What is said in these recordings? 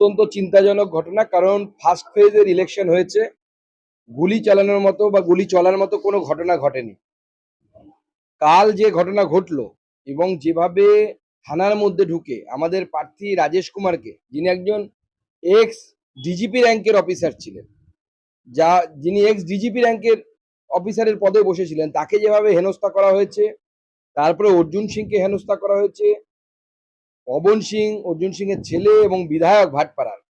অত্যন্ত চিন্তাজনক ঘটনা, কারণ ফার্স্ট ফেজের ইলেকশন হয়েছে, গুলি চালানোর মতো বা গুলি চলার মতো কোনো ঘটনা ঘটেনি। কাল যে ঘটনা ঘটলো এবং যেভাবে থানার মধ্যে ঢুকে আমাদের প্রার্থী রাজেশ কুমারকে, যিনি একজন এক্স ডিজিপি র্যাঙ্কের অফিসার ছিলেন, যিনি এক্স ডিজিপি র্যাঙ্কের অফিসারের পদে বসেছিলেন, তাকে যেভাবে হেনস্থা করা হয়েছে, তারপরে অর্জুন সিংকে হেনস্থা করা হয়েছে, পবন সিং, অর্জুন সিং এর ছেলে এবং বিধায়ক ভাটপাড়ার,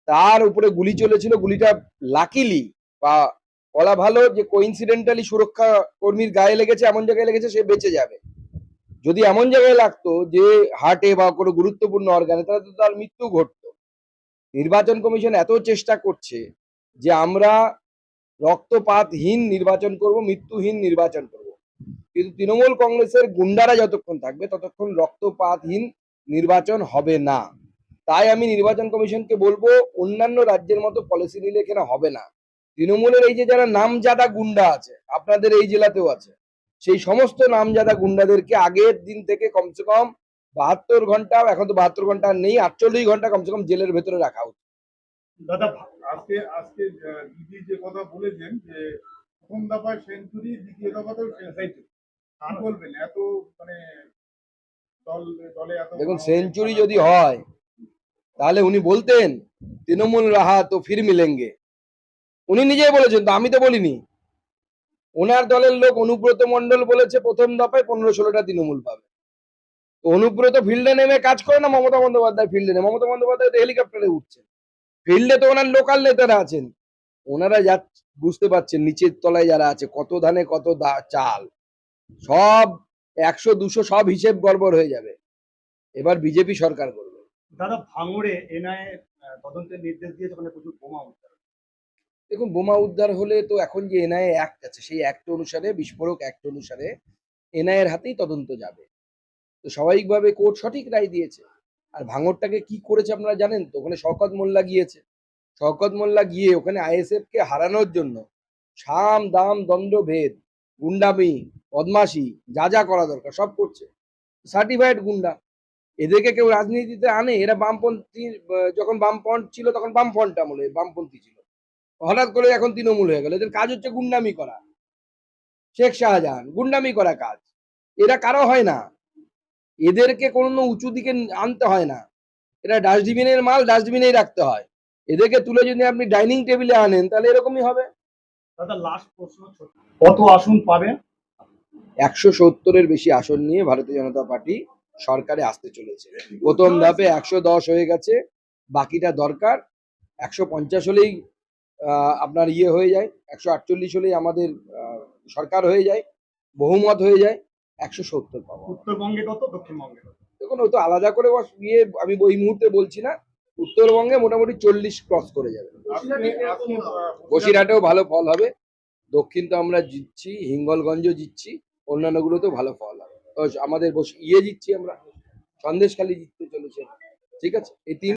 তার উপরে গুলি চলেছিল। গুলিটা লাকিলি বা বলা ভালো যে কোইন্সিডেন্টালি সুরক্ষা কর্মীর গায়ে লেগেছে, এমন জায়গায় লেগেছে সে বেঁচে যাবে। যদি এমন জায়গায় লাগতো যে হার্টে বা কোনো গুরুত্বপূর্ণ অর্গানে, তাহলে তো তার মৃত্যু ঘটতো। নির্বাচন কমিশন এত চেষ্টা করছে যে আমরা রক্তপাতহীন নির্বাচন করব, মৃত্যুহীন নির্বাচন করব, কিন্তু তৃণমূল কংগ্রেসের গুন্ডারা যতক্ষণ থাকবে ততক্ষণ রক্তপাতহীন নির্বাচন হবে না। তাই আমি নির্বাচন কমিশনকে বলবো, অন্যান্য রাজ্যের মতো পলিসি নিলে এখানে হবে না। তৃণমূলের এই যে যারা নামজাদা গুন্ডা আছে, আপনাদের এই জেলাতেও আছে, সেই সমস্ত নামজাদা গুন্ডাদেরকে আগের দিন থেকে কমসে কম 72 ঘন্টা, এখন তো 72 ঘন্টা নেই, 48 ঘন্টা কমসে কম জেলের ভেতরে রাখা উচিত। দাদা, আজকে আজকে দিদি যে কথা বলেছেন যে প্রথম দফায় সেঞ্চুরি, দ্বিতীয় দফাতেও সেঞ্চুরি, কি বলবেন? এত মানে দলে এত দেখুন, সেঞ্চুরি যদি হয় তাহলে উনি বলতেন তৃণমূল রাহা তো ফির মিলেঙ্গে। উনি নিজেই বলেছেন, তো আমি তো বলিনি। ওনার দলের লোক অনুব্রত মন্ডল বলেছে প্রথম দফায় 15-16টা তৃণমূল পাবে। তো অনুব্রত ফিল্ডে নেমে কাজ করে না মমতা বন্দ্যোপাধ্যায় ফিল্ডে নেমে? মমতা বন্দ্যোপাধ্যায় তো হেলিকপ্টারে উঠছে, ফিল্ডে তো ওনার লোকাল নেতারা আছেন। ওনারা যা বুঝতে পারছেন নিচের তলায় যারা আছে, কত ধানে কত চাল, সব 100-200 সব হিসেব গড়বড় হয়ে যাবে। এবার বিজেপি সরকার করবে। দাদা, ভাঙড়ে এনআইএ তদন্তের নির্দেশ দিয়েছে, ওখানে প্রচুর বোমা উদ্ধার। দেখুন, বোমা উদ্ধার হলে তো এখন যে এনআইএ অ্যাক্ট আছে, সেই অ্যাক্ট অনুসারে, বিস্ফোরক অ্যাক্ট অনুসারে এনআইএর হাতেই তদন্ত যাবে। তো স্বাভাবিকভাবে কোর্ট সঠিক রায় দিয়েছে। আর ভাঙড়টাকে কি করেছে আপনারা জানেন তো? ওখানে শওকত মোল্লা গিয়েছে। শওকত মোল্লা গিয়ে ওখানে আইএসএফ কে হারানোর জন্য সাম দাম দণ্ড ভেদ, গুন্ডামি, বদমাশি, যা যা করা দরকার সব করছে। সার্টিফাইড গুন্ডা। এদেরকে কেউ রাজনীতিতে আনে? এরা বামপন্থী, যখন বামফ্রন্ট ছিল তখন বামফ্রন্ট আমলে বামপন্থী ছিল, হঠাৎ করে এখন তৃণমূল হয়ে গেল। এদের কাজ হচ্ছে গুন্ডামি করা। শেখ শাহজাহান গুন্ডামি করা কাজ। এরা কারো হয় না, এদেরকে কোনো উঁচু দিকে আনতে হয় না। এরা ডাস্টবিনের মাল ডাস্টবিনেই রাখতে হয়। এদেরকে তুলে যদি আপনি ডাইনিং টেবিলে আনেন তাহলে এরকমই হবে। দাদা, লাস্ট প্রশ্ন, কত আসন পাবে? 170-এর বেশি আসন নিয়ে ভারতীয় জনতা পার্টি সরকারে আসতে চলেছে। প্রথম ধাপে 110 হয়ে গেছে, বাকিটা দরকার। 150 হলেই আপনার ইয়ে হয়ে যায়, 148 হলেই আমাদের সরকার হয়ে যায়, বহুমত হয়ে যায়। 170 পাবো। উত্তরবঙ্গে কত, দক্ষিণবঙ্গে কত? দেখুন, ও তো আলাদা করে ইয়ে আমি ওই মুহূর্তে বলছি না। উত্তরবঙ্গে মোটামুটি 40 ক্রস করে যাবে। বসিরহাটেও ভালো ফল হবে। দক্ষিণ তো আমরা জিতছি, হিঙ্গলগঞ্জও জিতছি, অন্যান্যগুলোতেও ভালো ফল হবে। তো আমাদের জিতছি আমরা, সন্দেশখালী জিততে চলেছে। ঠিক আছে, এই 3